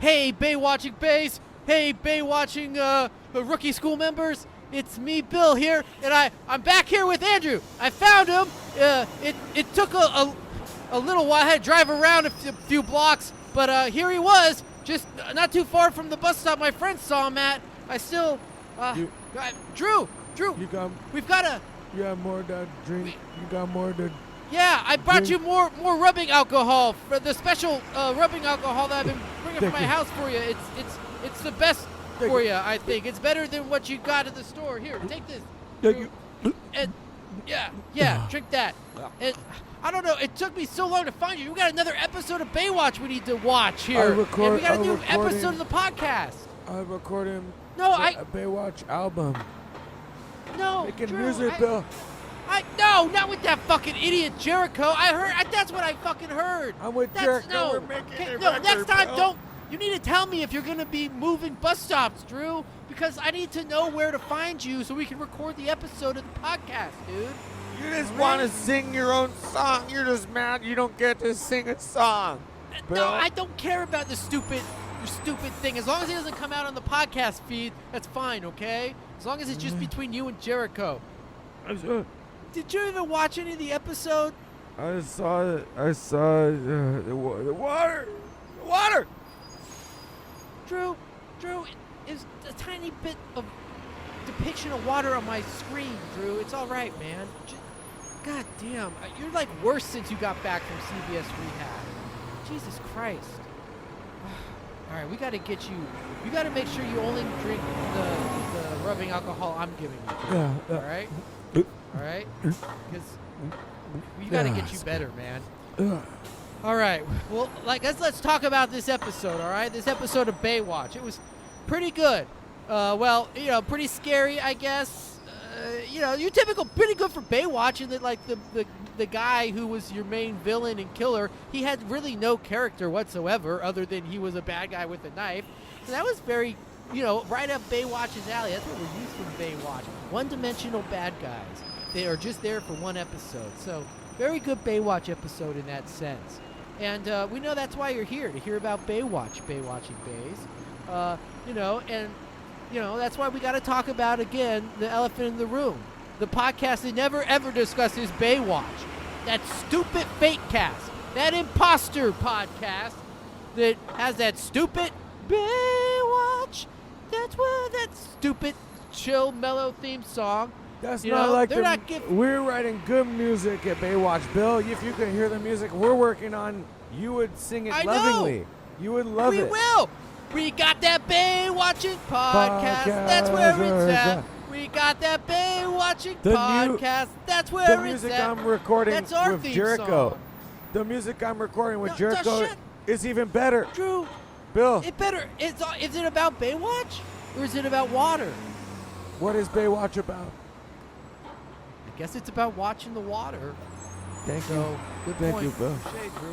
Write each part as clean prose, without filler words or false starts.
Hey, Baywatching Bays. Hey, Baywatching rookie school members. It's me, Bill, here, and I'm back here with Andrew. I found him. It took a little while. I had to drive around a few blocks, but here he was, just not too far from the bus stop my friends saw him at. I still, Drew. We've got a. You got more to drink. You got more to. Yeah, I brought you more rubbing alcohol for the special rubbing alcohol that I've been bringing from my house for you. It's the best for you, I think. It's better than what you got at the store. Here, take this. And drink that. And I don't know. It took me so long to find you. We got another episode of Baywatch we need to watch here. And we got a new episode of the podcast. I'm recording a Baywatch album. No, Making Drew, music, Bill. No, not with that fucking idiot Jericho. That's what I fucking heard. I'm with Jericho. No, we're making a no, record, next time, Bill. don't. You need to tell me if you're going to be moving bus stops, Drew, because I need to know where to find you so we can record the episode of the podcast, dude. You just want to sing your own song. You're just mad you don't get to sing a song. Bill. No, I don't care about your stupid thing. As long as it doesn't come out on the podcast feed, that's fine, okay? As long as it's just between you and Jericho. Did you even watch any of the episode? I saw it. I saw the water. The water. Drew, is a tiny bit of depiction of water on my screen, Drew. It's all right, man. God damn, you're like worse since you got back from CVS rehab. Jesus Christ. All right, we got to get you. You got to make sure you only drink the rubbing alcohol I'm giving you. All right? All right? Because we got to get you better, man. All right. Well, let's talk about this episode, all right? This episode of Baywatch. It was pretty good. Pretty scary, I guess. Your typical pretty good for Baywatch, and that the guy who was your main villain and killer, he had really no character whatsoever other than he was a bad guy with a knife. So that was very, right up Baywatch's alley. That's what we're used from Baywatch. One-dimensional bad guys. They are just there for one episode. So very good Baywatch episode in that sense. And we know that's why you're here, to hear about Baywatch, Baywatching Bays. That's why we got to talk about, again, the elephant in the room. The podcast that never, ever discusses Baywatch. That stupid fake cast. That imposter podcast that has that stupid Baywatch. That's where that stupid, chill, mellow theme song. That's not like we're writing good music at Baywatch, Bill. If you could hear the music we're working on, you would sing it lovingly. Know. You would love it. We will. We got that Baywatching podcast. That's where it's at. We got that Baywatching podcast. That's where it's at. The music I'm recording with Jericho. Song. The music I'm recording with Jericho is even better. Drew. Bill. Is it about Baywatch or is it about water? What is Baywatch about? I guess it's about watching the water. Thank you. Good Thank point. you, Bill.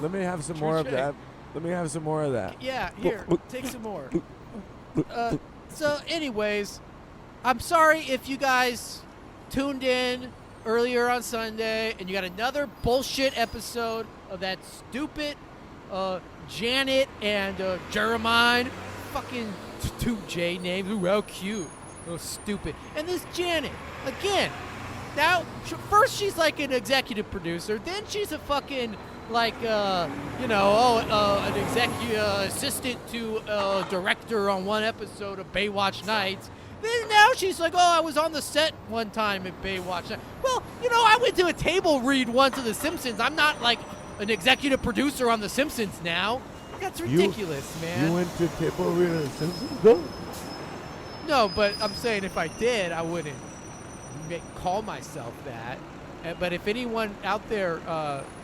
Let me have some more of that. Let me have some more of that. Yeah, here. Take some more. So, anyways, I'm sorry if you guys tuned in earlier on Sunday and you got another bullshit episode of that stupid Janet and Jeremiah. Fucking two J names. Ooh, how cute. Oh, stupid. And this Janet, again. Now, first she's like an executive producer, then she's a fucking, an executive assistant to a director on one episode of Baywatch Nights. Then now she's like, I was on the set one time at Baywatch Nights. Well, I went to a table read once of The Simpsons. I'm not like an executive producer on The Simpsons now. That's ridiculous, man. You went to table read of The Simpsons, though? No, but I'm saying if I did, I wouldn't call myself that. But if anyone out there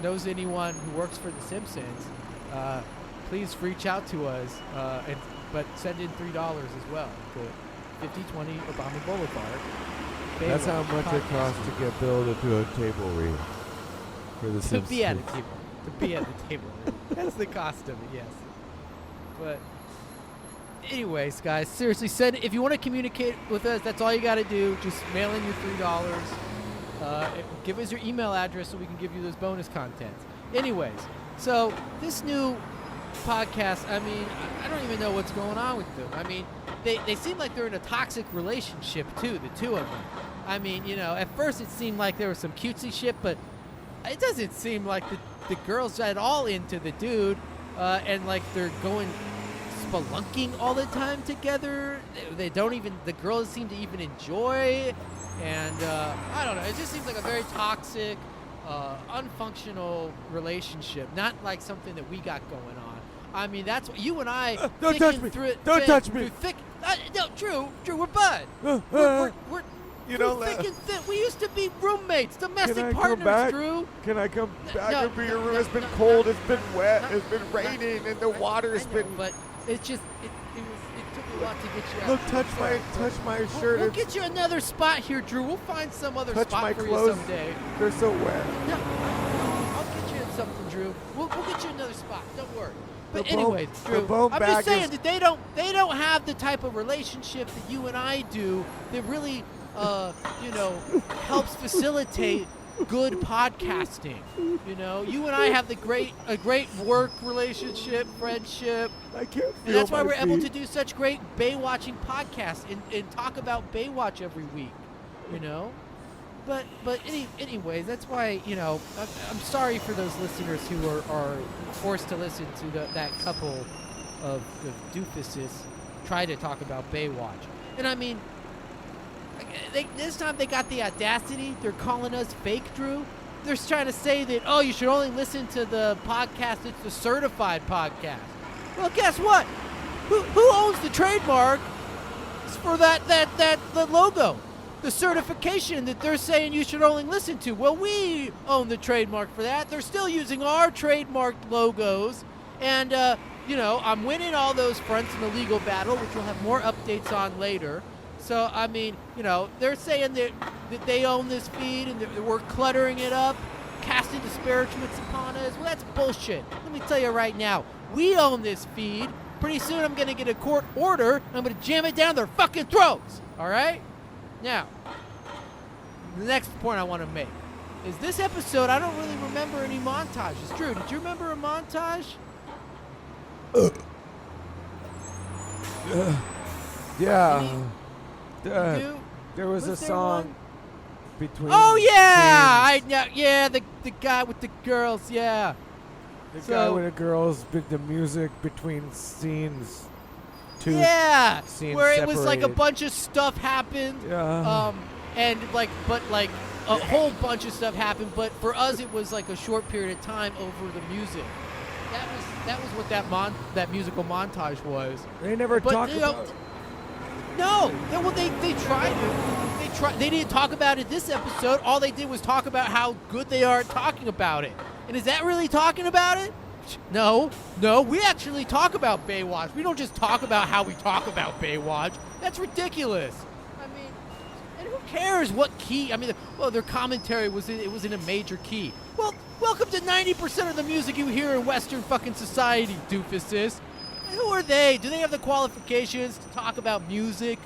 knows anyone who works for The Simpsons, please reach out to us, but send in $3 as well to 5020 Obama Boulevard. That's how much it costs to get Bill to do a table read for The Simpsons. To be at the table. That's the cost of it, yes. But anyways, guys, seriously, if you want to communicate with us, that's all you got to do. Just mail in your $3. Give us your email address so we can give you those bonus contents. Anyways, so this new podcast, I mean, I don't even know what's going on with them. I mean, they seem like they're in a toxic relationship, too, the two of them. I mean, at first it seemed like there was some cutesy shit, but it doesn't seem like the girls at all into the dude, and like they're going spelunking all the time together. They don't even, the girls seem to even enjoy, and I don't know, it just seems like a very toxic, unfunctional relationship, not like something that we got going on. I mean, that's what you and I. Don't touch me! Don't touch me! No, Drew, we're bud. We're thick and thin. We used to be roommates, domestic partners, Drew. Can I come back and be your room? It's been cold, it's been wet, it's been raining, and the water's been. But it's just it took a lot to get you out. Look, touch my shirt. We'll get you another spot here, Drew. We'll find some other touch spot my for clothes. you someday. They're so wet. No, I'll get you in something, Drew. We'll get you another spot. Don't worry. But anyways, Drew, I'm just saying that they don't have the type of relationship that you and I do that really, helps facilitate good podcasting. You and I have a great work relationship, friendship. I can't feel and that's why we're feet. able to do such great Baywatching podcasts and talk about Baywatch every week. But anyways, that's why, I'm sorry for those listeners who are forced to listen to that couple of doofuses try to talk about Baywatch. And I mean, this time they got the audacity. They're calling us fake, Drew. They're trying to say that, you should only listen to the podcast. It's the certified podcast. Well, guess what? Who owns the trademark for the logo? The certification that they're saying you should only listen to. Well, we own the trademark for that. They're still using our trademarked logos. And, I'm winning all those fronts in the legal battle, which we'll have more updates on later. So, I mean, they're saying that they own this feed and that we're cluttering it up, casting disparagements upon us. Well, that's bullshit. Let me tell you right now. We own this feed. Pretty soon I'm going to get a court order and I'm going to jam it down their fucking throats. All right? Now, the next point I want to make is this episode, I don't really remember any montages. Drew, did you remember a montage? Yeah. There was a there song one? between. Oh yeah, scenes. the guy with the girls, yeah. The guy with the girls, the music between scenes. Yeah, scenes where separated. it was like a bunch of stuff happened. Yeah. And a whole bunch of stuff happened, but for us it was like a short period of time over the music. That was what that musical montage was. They never talked about it. No, they tried to. They didn't talk about it this episode. All they did was talk about how good they are at talking about it. And is that really talking about it? No, we actually talk about Baywatch. We don't just talk about how we talk about Baywatch. That's ridiculous. I mean, and who cares what key? I mean, their commentary was in a major key. Well, welcome to 90% of the music you hear in Western fucking society, doofuses. And who are they? Do they have the qualifications to talk about music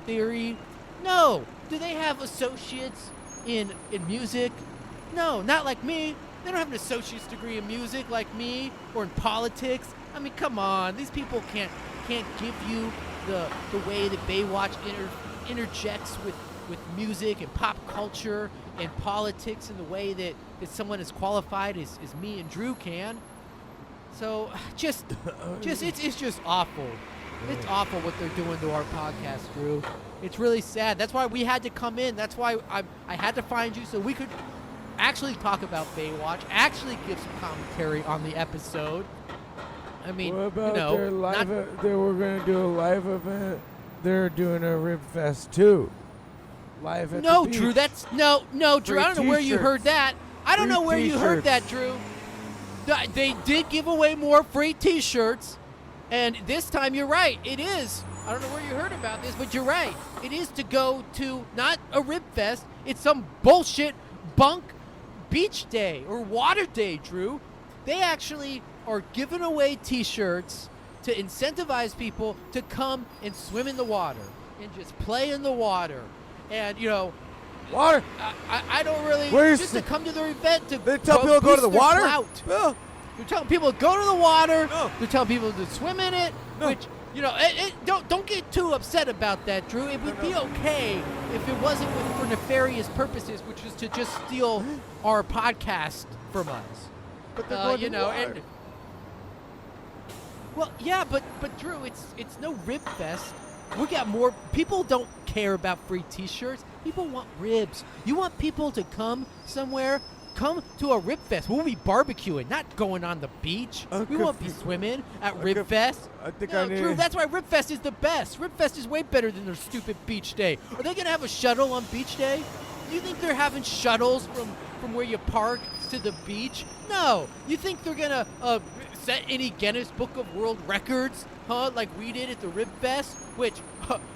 theory? No. Do they have associates in music? No, not like me. They don't have an associate's degree in music like me or in politics. I mean, come on. These people can't give you the way that Baywatch interjects with music and pop culture and politics in the way that someone as qualified as me and Drew can. So it's just awful. It's awful what they're doing to our podcast, Drew. It's really sad. That's why we had to come in. That's why I had to find you so we could actually talk about Baywatch, actually give some commentary on the episode. I mean, what about their live? They were going to do a live event. They're doing a Rib Fest too. Live at the beach. Drew. That's no, Drew. I don't know where you heard that. I don't know where you heard that, Drew. They did give away more free T-shirts, and this time you're right. It is. I don't know where you heard about this, but you're right. It is to go to not a Rib Fest. It's some bullshit bunk beach day or water day, Drew. They actually are giving away T-shirts to incentivize people to come and swim in the water and just play in the water. And, water. I don't really. Where's just to come to their event to they tell people to go to the water? Bill, They're telling people to go to the water. No. They're telling people to swim in it. No. Which, don't get too upset about that, Drew. It would be okay if it wasn't for nefarious purposes, which was to just steal our podcast from us. But they're going to the water. and well, yeah, but Drew, it's no rib fest. We got more. People don't care about free T-shirts. People want ribs. You want people to come somewhere. Come to a Rib Fest. We'll be barbecuing, not going on the beach. We won't be swimming at Rib Fest. I think no, I need. Drew, that's why Rib Fest is the best. Rib Fest is way better than their stupid beach day. Are they going to have a shuttle on beach day? Do you think they're having shuttles from where you park to the beach? No. You think they're going to set any Guinness Book of World Records, like we did at the Rib Fest? Which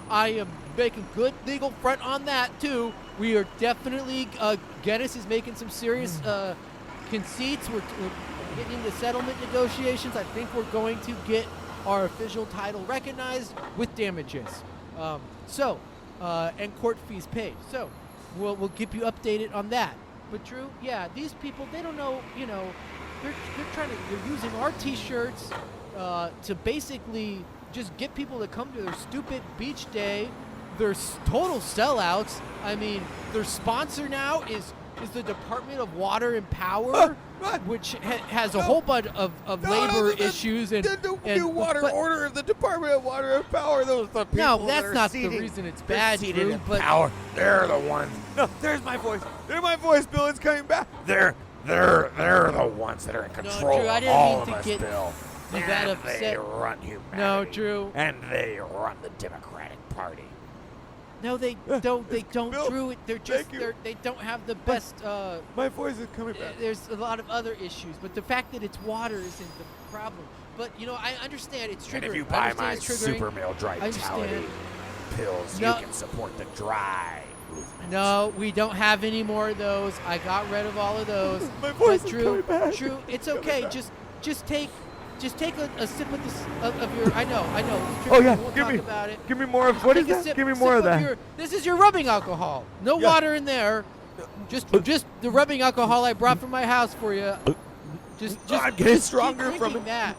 I am making good legal front on that, too. We are definitely, Guinness is making some serious conceits. We're getting into settlement negotiations. I think we're going to get our official title recognized with damages. And court fees paid. So we'll keep you updated on that. But Drew, yeah, these people, they don't know, they're using our T-shirts to basically just get people to come to their stupid beach day. They're total sellouts. I mean, their sponsor now is the Department of Water and Power, which has a whole bunch of labor issues and new water order of the Department of Water and Power. Those are the people. No, that's that are not seated, the reason it's bad, seated Drew. in But power. They're the ones. No, there's my voice. There's my voice, Bill. It's coming back. They're the ones that are in control Drew, I of didn't all mean of to us, get Bill. you that And upset. they run humanity. No, Drew. And they run the Democratic Party. No, they don't. They don't, Bill, Drew. They're just thank you. they don't have the best. My voice is coming back. There's a lot of other issues, but the fact that it's water isn't the problem. But I understand it's triggering. And if you I buy understand my it's triggering. Super Male Dry I understand. Vitality pills, No. you can support the dry movement. No, we don't have any more of those. I got rid of all of those. My voice But is Drew, coming back. Drew, it's Coming okay. back. Just take a sip of this of your. I know. It's Oh, yeah, triggering. We'll give talk me- about it. Give me more of what is Take a that? sip- Give me sip more of that. This is your rubbing alcohol. No Yeah. water in there. Just the rubbing alcohol I brought from my house for you. Just I'm getting just stronger keep from drinking it. that.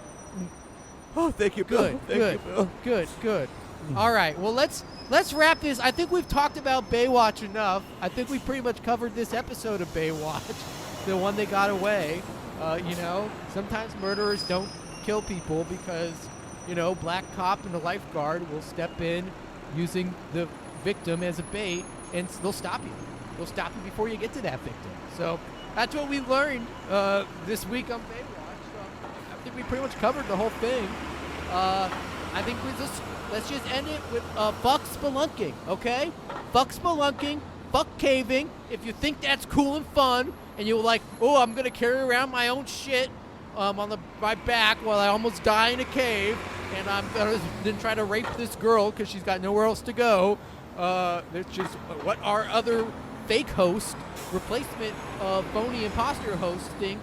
Oh, thank you, Bill. Good, Thank good, you, Bill. good. All right. Well, let's wrap this. I think we've talked about Baywatch enough. I think we pretty much covered this episode of Baywatch, the one that got away. Sometimes murderers don't kill people because black cop and a lifeguard will step in using the victim as a bait, and they'll stop you. They'll stop you before you get to that victim. So that's what we learned this week on Baywatch. So I think we pretty much covered the whole thing. I think let's just end it with fuck spelunking, okay? Fuck spelunking, fuck caving. If you think that's cool and fun, and you're like, oh, I'm gonna carry around my own shit on my back while I almost die in a cave, and I'm gonna then try to rape this girl because she's got nowhere else to go. That's just what our other fake host, replacement phony imposter host think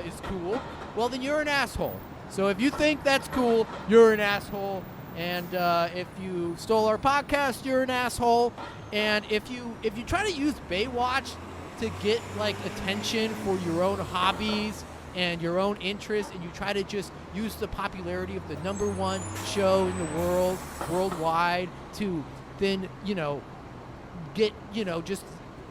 is cool. Well, then you're an asshole. So if you think that's cool, you're an asshole. And if you stole our podcast, you're an asshole. And if you try to use Baywatch to get attention for your own hobbies and your own interests, and you try to just use the popularity of the #1 show in the world, worldwide, to then get just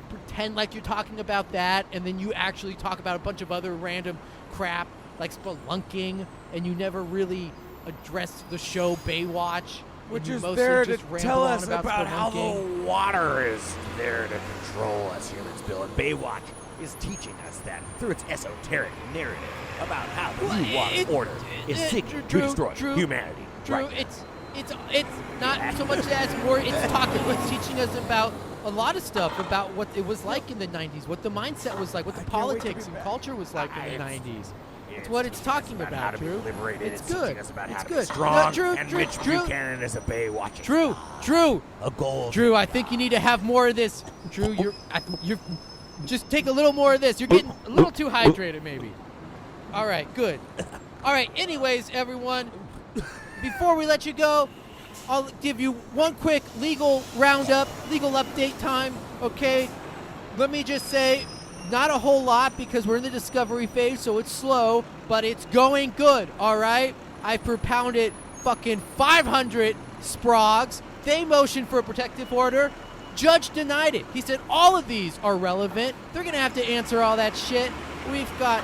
pretend like you're talking about that, and then you actually talk about a bunch of other random crap like spelunking, and you never really address the show Baywatch, Which you is mostly there to just ramble tell on us about how spelunking. the water is there to control us humans, Bill. And Baywatch is teaching us that through its esoteric narrative about how the new water order is seeking to destroy humanity. Drew, right it's not so much that it's teaching us about a lot of stuff about what it was like in the 90s, what the mindset was like, what the politics and culture was like in the 90s. It's what it's talking about, how to Drew. be liberated. It's It's good. teaching us about It's how to good. be strong. No, Drew, and Drew, Mitch Drew. Buchanan is a Baywatching. Drew, A gold. Drew, I think you need to have more of this. Drew, you're just take a little more of this. You're getting a little too hydrated, maybe. All right, good. All right, anyways, everyone, before we let you go, I'll give you one quick legal roundup, legal update time, okay? Let me just say, Not a whole lot because we're in the discovery phase, so it's slow, but it's going good, all right? I propounded fucking 500 sprogs. They motioned for a protective order. Judge denied it. He said all of these are relevant. They're going to have to answer all that shit. We've got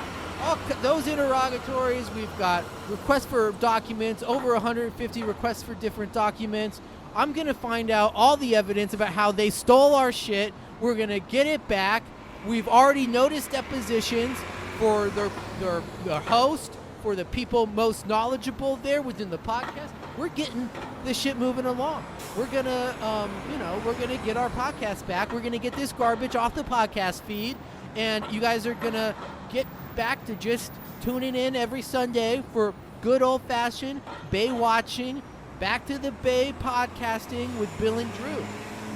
those interrogatories. We've got requests for documents, over 150 requests for different documents. I'm going to find out all the evidence about how they stole our shit. We're going to get it back. We've already noticed depositions for their host, for the people most knowledgeable there within the podcast. We're getting this shit moving along. We're gonna, we're gonna get our podcast back. We're gonna get this garbage off the podcast feed, and you guys are gonna get back to just tuning in every Sunday for good old-fashioned Baywatching, back to the Bay podcasting with Bill and Drew.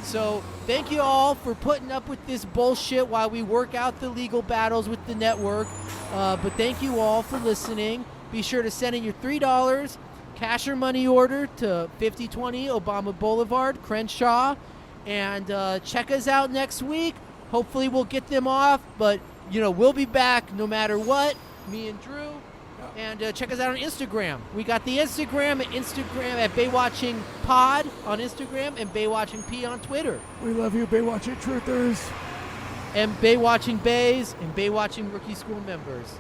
So thank you all for putting up with this bullshit while we work out the legal battles with the network. But thank you all for listening. Be sure to send in your $3 cash or money order to 5020 Obama Boulevard, Crenshaw. And check us out next week. Hopefully we'll get them off. But, we'll be back no matter what. Me and Drew. And check us out on Instagram. We got the Instagram at Baywatching Pod on Instagram and Baywatching P on Twitter. We love you, Baywatching Truthers. And Baywatching Bays and Baywatching Rookie School members.